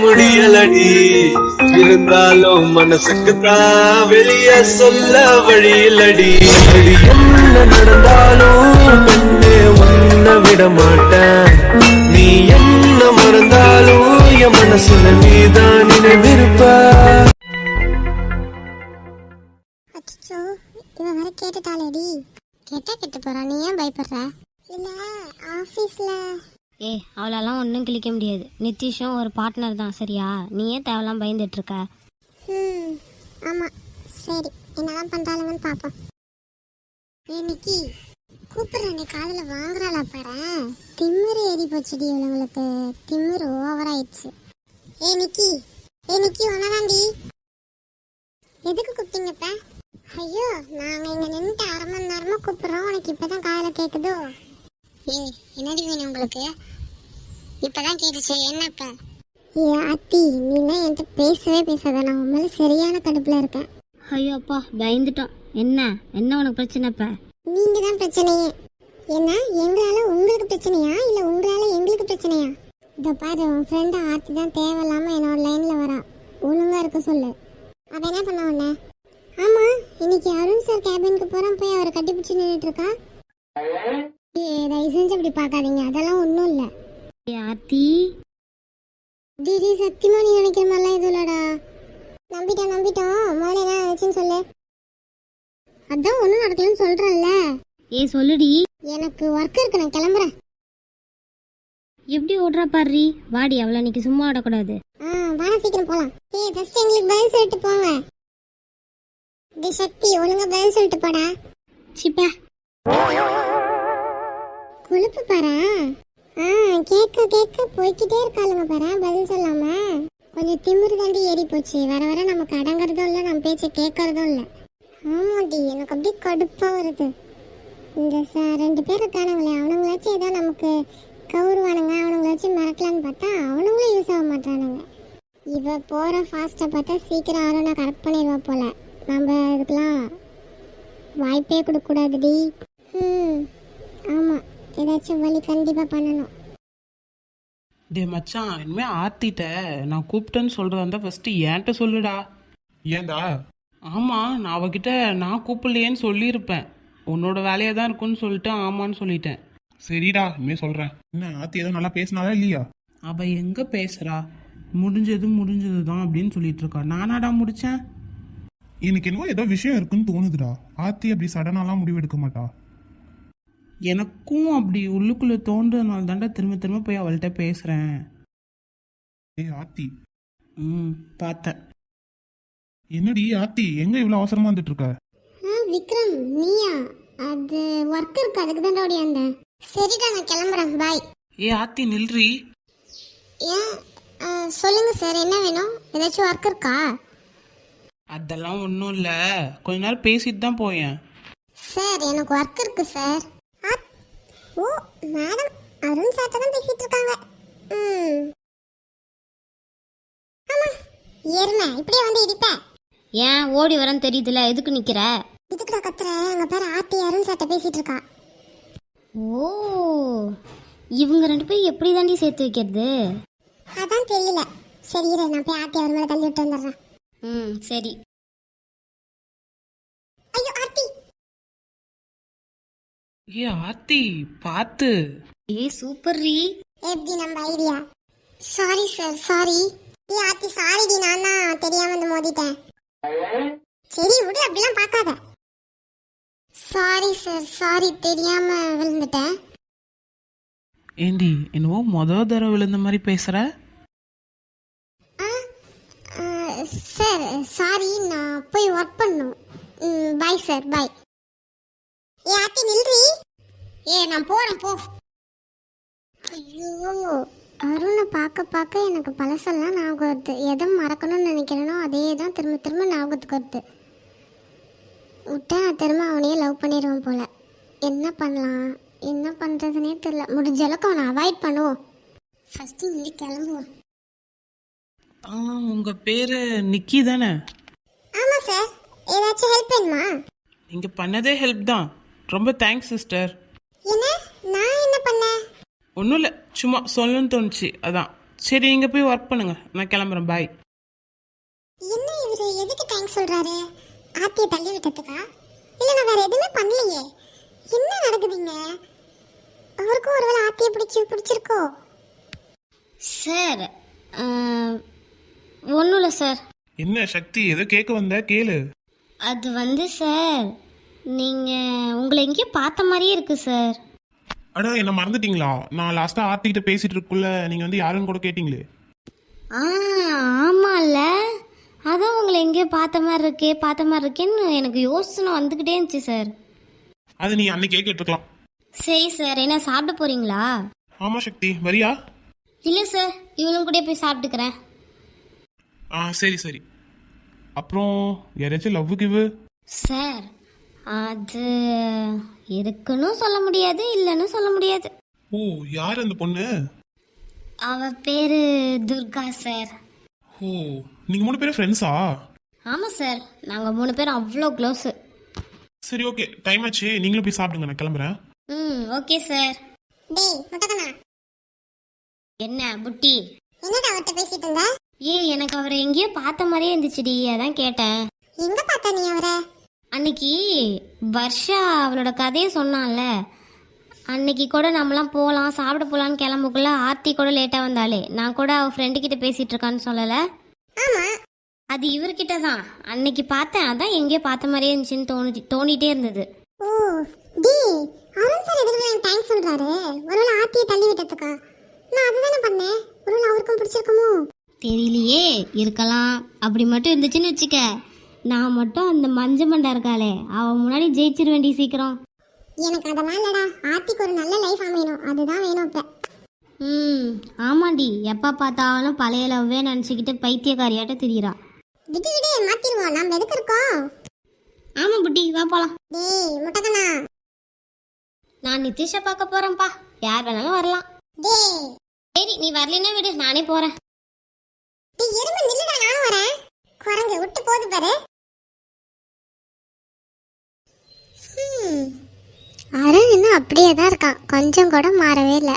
முடியலடி. இருந்தாலும் மனசுக்கு தான் வெளிய சொல்ல வழியிலடி. என்ன நடந்தாலும் பெண்ணே உன்னை விட மாட்டேன். நீ என்ன மறந்தாலும் என் மனசுல நீதான் நினைவிருப்ப. அச்சோ, இவன் வேற கேட்டுட்டாளேடி. கேட்டா கேட்டு போறா, நீ ஏன் பயப்படுற? இல்ல ஆபீஸ்ல அவளெல்லாம் ஒன்றும் கிழிக்க முடியாது. நிதிஷும் ஒரு பார்ட்னர் தான், சரியா? நீ ஏன் தேவலாம் பயந்துட்டு இருக்க? ஆமா சரி, என்னதான் பண்றாளுங்கன்னு பாப்போம். இன்னைக்கு கூப்பிடுறேன், நீ காதுல வாங்குறாளா பாரு. திமிரு ஏறி போச்சுடி இவங்களுக்கு, திமிரு ஓவர் ஆயிடுச்சு. நிக்கி ஒன்னதாண்டி. எதுக்கு கூப்பிட்டீங்கப்ப? ஐயோ, நாங்க இங்க நின்றுட்டு அரை மணி நேரமா கூப்பிடுறோம், உனக்கு இப்பதான் காதுல கேக்குதோ? என்னடி வேணும் உங்களுக்கு? இப்பதான் கேட்டுச்சு, என்னப்ப? அத்தி, நீங்க என்கிட்ட பேசவே பேசாத, நான் உண்மையில சரியான கடுப்புல இருக்கேன். ஐயோ அப்பா, பயந்துட்டோம். என்ன உனக்கு பிரச்சனைப்ப? நீங்க தான் பிரச்சனையே. என்ன, எங்களால உங்களுக்கு பிரச்சனையா இல்ல உங்களால எங்களுக்கு பிரச்சனையா? இதோ பாரு, உன் ஃப்ரெண்ட் ஆத்தி தான் தேவையில்லாம என்னோட லைன்ல வரா. ஒழுங்கா இருக்க சொல்லு. அவ என்ன பண்ண உடனே? ஆமா, இன்னைக்கு அருண் சார் கேபினுக்கு போறான், போய் அவரை கட்டிப்பிடிச்சு நின்றுட்டு இருக்கா. தயவு செஞ்சு அப்படி பாக்காதீங்க, அதெல்லாம் ஒன்றும் இல்லை. ஆத்தி டிடி, சத்தியமா நீ நினைக்கிற மாதிரிலாம் எதுவும் இல்லடா. நம்பிட்டோம். முதல்ல என்ன நினைச்சுன்னு சொல்லு. அதான் ஒன்றும் நடக்கலன்னு சொல்றேன்ல. சொல்லுடி. எனக்கு ஒர்க் இருக்கு, நான் கிளம்புறேன். எப்படி ஓடுறா பாரு. வாடி, அவளை இன்னைக்கு சும்மா விடக்கூடாது. வாங்க சீக்கிரம் போலாம். ஃபர்ஸ்ட் எங்களுக்கு பதில் சொல்லிட்டு போங்க. சக்தி, ஒழுங்கா பதில் சொல்லிட்டு போடா. சிப்பா கொழுப்பு பாரு. கேட்க போய்கிட்டே இருக்காளுங்க பாரு, பதில் சொல்லாம. கொஞ்சம் திமிரு தாண்டி ஏறி போச்சு. வர வர நமக்கு அடங்குறதும் இல்லை, நம்ம பேச்ச கேட்கறதும் இல்லை. ஆமாடி, எனக்கு அப்படியே கடுப்பா வருது. இந்த 2 பேர் இருக்கானுங்களே, அவனுங்களாச்சும் ஏதோ நமக்கு கவுருவானுங்க, அவனுங்களாச்சும் மிரட்டலான்னு பார்த்தா அவனுங்களும் யூஸ் ஆக மாட்டானுங்க. இவ போற ஃபாஸ்ட்டை பார்த்தா சீக்கிரம் அருணை கரெக்ட் பண்ணிடுவா போல. நம்ம இதுக்கெல்லாம் வாய்ப்பே கொடுக்கக்கூடாதுடி. ஆமா, ஏதாச்சும் வழி கண்டிப்பா பண்ணணும். டே மச்சான், இனிமே ஆத்திட்ட நான் கூப்பிட்டேன்னு சொல்றதா இருந்தா ஃபர்ஸ்ட் என்கிட்ட சொல்லுடா. ஏண்டா? ஆமா, நான் அவகிட்ட நான் கூப்பிடலையேன்னு சொல்லியிருப்பேன். உன்னோட வேலையா தான் இருக்குன்னு சொல்லிட்டு ஆமான்னு சொல்லிட்டேன். சரிடா, இனிமே சொல்றேன். என்ன ஆத்தி ஏதோ நல்லா பேசினாலா இல்லையா? அவ எங்க பேசுறா? முடிஞ்சது தான் அப்படின்னு சொல்லிட்டு இருக்கா. நானாடா முடிச்சேன்? எனக்கு என்னவோ ஏதோ விஷயம் இருக்குன்னு தோணுதுடா. ஆத்தி அப்படி சடனாலாம் முடிவு எடுக்க மாட்டா. எனக்கும் அப்படி உள்ளுக்குள்ள தோன்றதுனால தாண்டா திரும்ப போய் அவள்கிட்ட பேசுறேன். ஏய் ஆத்தி. பார்த்தேன். என்னடி ஆத்தி, எங்க இவ்வளவு அவசரமா வந்துட்டு இருக்க? விக்ரம், நீயா? அது ஒர்க் இருக்கு, அதுக்கு தான் ஓடியாந்தேன். சரிடா, நான் கிளம்புறேன், பாய். ஆத்தி நில்றி. சொல்லுங்க சார், என்ன வேணும்? ஏதாச்சும் ஒர்க் இருக்கா? அதெல்லாம் ஒன்றும் இல்லை, கொஞ்ச நேரம் பேசிட்டு தான் போயேன். சார், எனக்கு ஒர்க் இருக்கு சார். ஓ மேடம், அருண் சார்ட்ட தான் பேசிட்டு இருக்காங்க. ஆமா, ஏறுமே இப்படியே வந்து இடிப்ப. ஏன் ஓடி வரேன்னு தெரியுதுல, எதுக்கு நிக்கிற? இதுக்குடா கத்துற? அங்க பேர் ஆத்தி அருண் சார்ட்ட பேசிட்டு இருக்கா. ஓ, இவங்க 2 பேரும் எப்படி தாண்டி சேர்த்து வைக்கிறது? அதான் தெரியல. சரி இரு, நான் போய் ஆத்தி அவர் மேல தள்ளி விட்டு வந்துடுறேன். சரி. ஐயோ ஆத்தி. ஆத்தி பார்த்து. சூப்பர் ரீ. எப்படி நம்ம ஐடியா? Sorry sir, sorry. ஆத்தி சாரிடி, நான் தான் தெரியாம வந்து மோதிட்டேன். சரி விடு, அப்படிலாம் பார்க்காத. சாரி சார், சாரி, தெரியாம விழுந்துட்டேன். ஏண்டி, என்னவோ தடவை விழுந்த மாதிரி பேசுற? சார் சாரி, நான் போய் ஒர்க் பண்ணும். பாய் சார், பாய். ஆத்தி நில்றி. நான் போறேன், போ. ஐயோ, அருணை பார்க்க எனக்கு பழசெல்லாம் ஞாபகம் வருது. எதை மறக்கணும்னு நினைக்கிறேனோ அதே தான் திரும்ப ஞாபகத்துக்கு வருது. விட்டா நான் திரும்ப அவனையே லவ் பண்ணிடுவேன் போல. என்ன பண்ணலாம், என்ன பண்ணுறதுனே தெரியல. முடிஞ்ச அளவுக்கு அவனை அவாய்ட் பண்ணுவோம். ஃபஸ்ட்டு இங்கே கிளம்புவோம். உங்க பேரு நிக்கி தானே? ஆமாம் சார். ஏதாச்சும் ஹெல்ப் வேணுமா? நீங்க பண்ணதே ஹெல்ப் தான். ரொம்ப தேங்க்ஸ் சிஸ்டர். என்ன? நான் என்ன பண்ணேன்? ஒன்றும் இல்லை, சும்மா சொல்லணும்னு தோணுச்சு, அதான். சரி நீங்கள் போய் ஒர்க் பண்ணுங்க, நான் கிளம்புறேன். பாய். என்ன இவரு எதுக்கு தேங்க்ஸ் சொல்றாரு? ஆத்தியை தள்ளி விட்டதுக்கா? இல்ல நான் வேற எதுவுமே பண்ணலையே. என்ன நடக்குதுங்க? அவருக்கும் ஒருவேளை ஆத்தியை பிடிச்சிருக்கோ? சார் ஒன்றும் இல்லை சார். என்ன சக்தி, ஏதோ கேட்க வந்த கேளு. அது வந்து சார், நீங்கள் உங்களை எங்கேயோ பார்த்த மாதிரியே இருக்கு சார். அடா, என்ன மறந்துட்டீங்களா? நான் லாஸ்டா ஆர்த்திகிட்ட பேசிட்டு இருக்குள்ள நீங்க வந்து யாருன்னு கூட கேட்டீங்களே. ஆமாம்ல, அதான் உங்களை எங்கேயோ பார்த்த மாதிரி இருக்கேன்னு எனக்கு யோசனை வந்துக்கிட்டே இருந்துச்சு சார். அது நீ அன்னைக்கே கேட்டுருக்கலாம். சரி சார், என்ன சாப்பிட போகிறீங்களா? ஆமா சக்தி, வரியா? இல்லை சார், இவனும் கூட போய் சாப்பிட்டுக்கிறேன். சரி சரி. அப்புறம் யாராச்சும் லவ்வுக்கு இவு? சார் அது இருக்குன்னு சொல்ல முடியாது, இல்லைன்னு சொல்ல முடியாது. ஓ, யார் அந்த பொண்ணு? அவ பேரு துர்கா சார். ஓ, நீங்க 3 பேரும் ஃப்ரெண்ட்ஸா? ஆமாம் சார், நாங்கள் 3 பேரும் அவ்வளோ க்ளோஸு. சரி ஓகே, டைம் ஆச்சு, நீங்களும் போய் சாப்பிடுங்க, நான் கிளம்புறேன். Okay sir. டேய் முட்டக்கண்ணா, என்ன புட்டி? என்னடா அவர்கிட்ட பேசிட்டு இருந்த? எனக்கு அவரை எங்கேயோ பார்த்த மாதிரியே இருந்துச்சுடி, அதான் கேட்டேன். எங்க பார்த்த நீ அவரை? அன்னைக்கு வர்ஷா அவளோட கதையை சொன்னான்ல, அன்னைக்கு கூட நம்மளாம் போகலாம் சாப்பிட போகலான்னு கிளம்புக்குள்ள ஆர்த்தி கூட லேட்டாக வந்தாலே, நான் கூட அவள் ஃப்ரெண்டுக்கிட்ட பேசிகிட்டு இருக்கான்னு சொல்லலை? ஆமா, அது இவர்கிட்ட தான் அன்னைக்கு பார்த்தேன், அதான் எங்கேயோ பார்த்த மாதிரியே இருந்துச்சுன்னு தோணிட்டே இருந்தது. ஓ டேய், அருண் சார் எதுக்கு எனக்கு தேங்க்ஸ் சொல்றாரு? ஒருவேளை ஆத்தியை தள்ளி விட்டதுக்கா? நான் அதுதானே பண்ணேன். ஒருவேளை அவருக்கும் பிடிச்சிருக்குமோ? தெரியலையே, இருக்கலாம். அப்படி மட்டும் இருந்துச்சுன்னு வச்சுக்க, நான் மட்டும் அந்த மஞ்ச மண்டா இருக்காளே, அவன் முன்னாடி ஜெயிச்சிட வேண்டிய சீக்கிரம். எனக்கு அதெல்லாம் இல்லடா, ஆத்திக்கு ஒரு நல்ல லைஃப் அமையணும், அதுதான் வேணும் இப்ப. ஆமாண்டி, எப்போ பார்த்தாலும் பழைய லவ்வே நினச்சிக்கிட்டு பைத்தியக்காரியாட்ட திரியிறா. விடு விடு, மாத்திடுவோம், நம்ம எதுக்கு இருக்கோம்? ஆமாம் புட்டி, வா போகலாம். டேய் முட்டக்கண்ணா. நான் நிதிஷை பார்க்க போகிறேன்ப்பா, யார் வேணாலும் வரலாம். டேய் சரி, நீ வரலைன்னா விடு, நானே போகிறேன். டேய் எருமை நில்லுடா, நானும் வரேன். குரங்கு விட்டு போகுது பாரு. அருண் இன்னும் அப்படியே தான் இருக்கான், கொஞ்சம் கூட மாறவே இல்லை.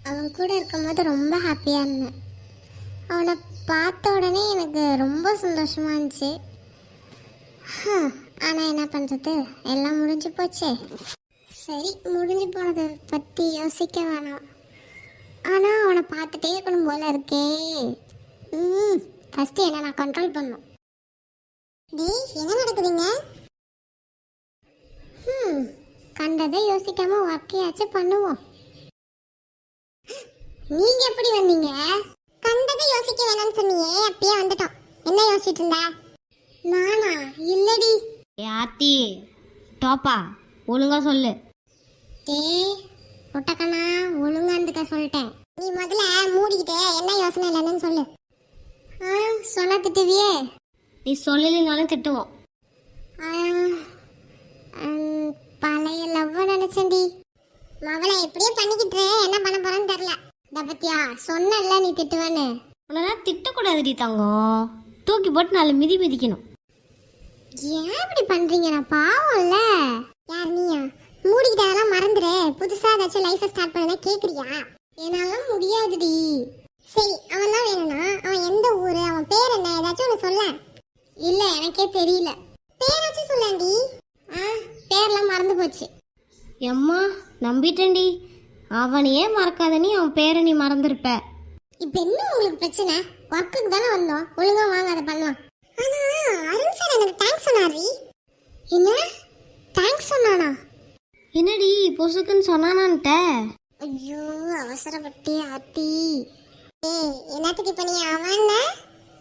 அவன் கூட இருக்கும்போது ரொம்ப ஹாப்பியாக இருந்தேன். அவனை பார்த்த உடனே எனக்கு ரொம்ப சந்தோஷமா இருந்துச்சு. ஆனால் என்ன பண்ணுறது, எல்லாம் முடிஞ்சு போச்சே. சரி, முடிஞ்சு போனதை பற்றி யோசிக்க வேணாம். ஆனால் அவனை பார்த்துட்டே இருக்கணும் போல இருக்கே. ஃபஸ்ட்டு என்ன நான் கண்ட்ரோல் பண்ணும். டேய் என்ன நடக்குதுங்க? கண்டதை யோசிக்காம ஒர்க்கையாச்சும் பண்ணுவோம். நீங்க எப்படி வந்தீங்க? கண்டதை யோசிக்க வேணாம்னு சொன்னீங்க, அப்பயே வந்துட்டோம். என்ன யோசிச்சுட்டு இருந்த? நானா? இல்லடி. ஆர்த்தி டோப்பா, ஒழுங்கா சொல்லு. டேய் முட்டக்கண்ணா, ஒழுங்கா இருந்துக்க சொல்லிட்டேன். நீ முதல்ல மூடிக்கிட்டு என்ன யோசனை இல்லைன்னு சொல்லு. சொன்ன திட்டுவியே. நீ சொல்லலைனாலும் திட்டுவோம். பழைய லவ் நினைச்சேன்டி. மவளை எப்படியே பண்ணிக்கிட்டு என்ன பண்ண போறேன்னு தெரியல. பத்தியா சொன்னல நீ திட்டுவேன்னு. உன்னா திட்டக்கூடாதுடி தங்கம், தூக்கி போட்டு நாலு மிதி மிதிக்கணும். ஏன் இப்படி பண்றீங்க? நான் பாவம்ல. யார் நீயா? மூடிக்கிட்டு அதெல்லாம் மறந்துடு, புதுசா ஏதாச்சும் லைஃப் ஸ்டார்ட் பண்ண கேக்குறியா? என்னால முடியாதுடி. சரி, அவன் தான் வேணும்னா அவன் எந்த ஊரு, அவன் பேர் என்ன, ஏதாச்சும் ஒன்று சொல்ல. இல்ல எனக்கே தெரியல. பேராச்சும் சொல்லாண்டி. பேர்லாம் மறந்து போச்சு. எம்மா நம்பிட்டேன்டி, அவனையே மறக்காத நீ, அவன் பேரை நீ மறந்துருப்ப. இப்ப என்ன உங்களுக்கு பிரச்சனை? ஒர்க்குக்கு தானே வந்தோம், ஒழுங்கா வாங்க அதை பண்ணலாம். ஆனா அருண் சார் எனக்கு தேங்க்ஸ் சொன்னாரி. என்ன தேங்க்ஸ் சொன்னானா? என்னடி பொசுக்குன்னு சொன்னானான்ட்ட? ஐயோ அவசரப்பட்டி ஆத்தி. என்னத்துக்கு இப்ப நீ அவன்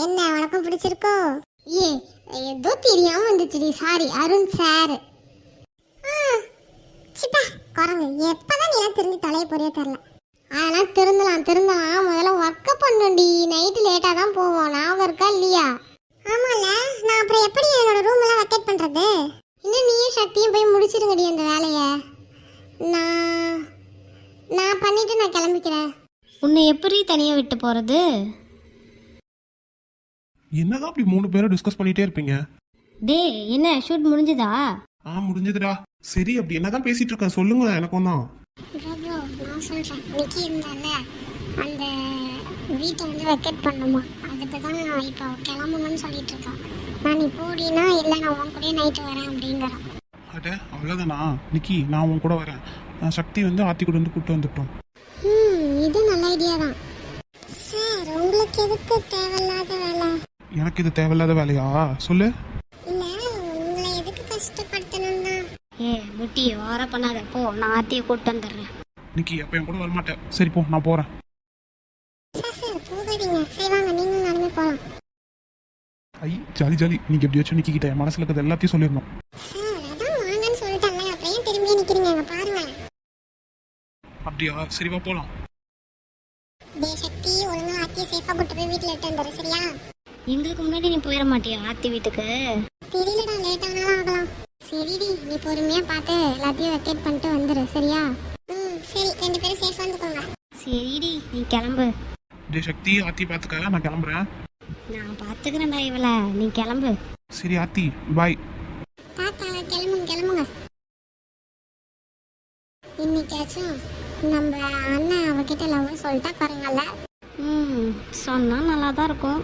என்ன உனக்கும் பிடிச்சிருக்கோ? ஏதோ தெரியாம வந்துச்சுடி, சாரி அருண் சார். சிப்பா குரங்கு, எப்பதான் நீ எல்லாம் திரும்பி தொலைய போறியோ தெரியல. அதெல்லாம் திருந்தலாம். முதல்ல ஒர்க்க பண்ணுண்டி, நைட்டு லேட்டா தான் போவோம், ஞாபகம் இருக்கா இல்லையா? ஆமால, நான் அப்புறம் எப்படி என்னோட ரூம் எல்லாம் வெக்கேட் பண்றது? இன்னும் நீயும் சக்தியும் போய் முடிச்சிருங்கடி அந்த வேலைய. நான் பண்ணிட்டு நான் கிளம்பிக்கிறேன். உன்னை எப்படி தனியா விட்டு போறது? என்னதான் அப்படி 3 பேரும் டிஸ்கஸ் பண்ணிட்டே இருப்பீங்க? டேய் என்ன ஷூட் முடிஞ்சதா? முடிஞ்சதுடா. சரி, அப்படி என்னதான் பேசிட்டு இருக்க சொல்லுங்க எனக்கும் தான். நான் சொல்றேன். நிக்கி இருந்தால அந்த வீட்டை வந்து வெக்கேட் பண்ணுமா, அதுக்கு தான் இப்போ கிளம்பணும்னு சொல்லிட்டு இருக்கான். நான் நீ போடினா இல்லை நான் உன் கூடயே நைட்டு வரேன் அப்படிங்கிறான். அட அவ்வளோதானா நிக்கி, நான் உன் கூட வரேன். சக்தி வந்து ஆத்தி கூட வந்து கூப்பிட்டு வந்துட்டோம். இது நல்ல ஐடியா தான் சார். உங்களுக்கு எதுக்கு தேவையில்லாத வேலை? எனக்கு இது தேவையில்லாத வேலையா சொல்லு. இல்லை, உங்களை எதுக்கு கஷ்டப்படுத்தணும்னா. குட்டி ஓர பண்ணாத, போ, நான் ஆர்த்தியை கூப்பிட்டு வந்துடுறேன். நிக்கி அப்போ என் கூட வரமாட்டேன். சரி போ, நான் போகிறேன். சார் போகாதீங்க, சரி வாங்க நீங்களும் நடந்து போகலாம். ஐ ஜாலி ஜாலி. நீங்கள் எப்படி வச்சு நிக்கிட்ட என் மனசில் இருக்கிறது எல்லாத்தையும் சொல்லிடணும். சார் அதான் வாங்கன்னு சொல்லிட்டாங்க, அப்புறம் ஏன் திரும்பியே நிற்கிறீங்க? அங்கே பாருங்க. அப்படியா, சரி வா போகலாம். சக்தி, ஒழுங்கா ஆத்தியை சேஃபாக கூட்டு போய் வீட்டில் இட்டு வந்துடு சரியா? எங்களுக்கு முன்னாடி நீ போயிட மாட்டியா ஆர்த்தி வீட்டுக்கு? தெரியலடா, லேட் ஆனாலும் ஆகலாம். சரிடி, நீ பொறுமையா பார்த்து எல்லாத்தையும் வெக்கேட் பண்ணிட்டு வந்துடு சரியா? சரி, 2 பேரும் சேஃபாக வந்துக்கோங்க. சரிடி, நீ கிளம்பு. சக்தி ஆத்தி பார்த்துக்க, நான் கிளம்புறேன். நான் பார்த்துக்கிறேன்டா இவளை, நீ கிளம்பு. சரி ஆத்தி பாய். தாத்தா கிளம்புங்க. இன்னைக்காச்சும் நம்ம அண்ணன் அவகிட்ட லவ் சொல்லிட்டா பாருங்கல்ல. சொன்னா நல்லா தான் இருக்கும்.